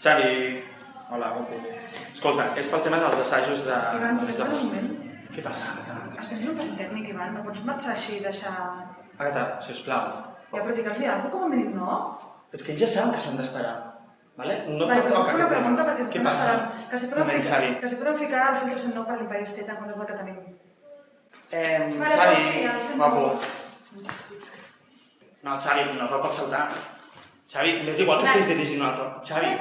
Xavi... Hola, Goku. Escolta, és pel tema dels assajos de... Ivan, espera un moment. Què passa, Agatha? Estem fent un pas tècnic, Ivan. No pots marxar així i deixar... Agatha, sisplau. Ja, però digues-li alguna cosa com a mínim, no? És que ells ja saben que s'han d'esperar. Vale? No Vale, et però toca fer una aquest pregunta tema. perquè Què estem passa? esperant. Que si Xavi. poden ficar el filtre 109 per l'Imperi State en comptes del que tenim. Xavi, guapo. No, Xavi, no pot saltar. Xavi, m'és igual que estiguis dirigint un altre. Xavi,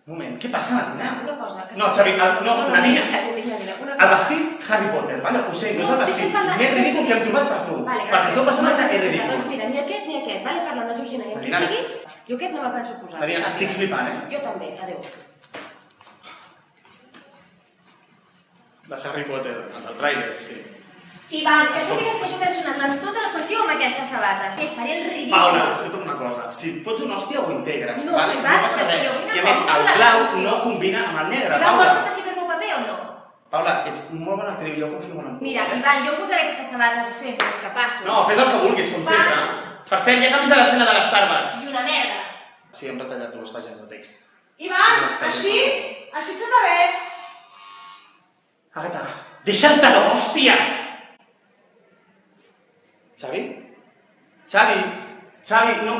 un moment, què passa, Nadina? Una cosa... No, Xavi, no, Nadina. El El vestit Harry Potter, vale? Ho sé, no és el vestit més ridícul que hem trobat per tu. Perquè el teu personatge és ridícul. Doncs mira, ni aquest ni aquest. Vale, parla amb la Georgina i amb qui sigui. Jo aquest no me'l penso posar. Nadina, estic flipant, Jo també, adéu. De Harry Potter, el del trailer, sí. Ivan, que sàpigues que jo penso anar durant tota la funció amb aquestes sabates. I faré el ridícul. Paula, escolta'm una cosa. Si et fots una hòstia, ho integres, No, vale? Ivan, No passa és que res. jo vull I a una més, cosa, el una blau relació. no combina amb el negre, Ivan, vols que Paula. faci bé el meu paper o no? Paula, ets molt bona actriu, jo confio molt en tu. Mira, Ivan, jo posaré aquestes sabates, ho sento, és que passo. No, fes el que vulguis, com sempre. Per cert, ja canvis de l'escena de les Starbucks. I una merda. Sí, hem retallat dues pàgines de text. Ivan, així et sembla bé. Agatha, deixa'l taló, hòstia! Xavi? Xavi, no...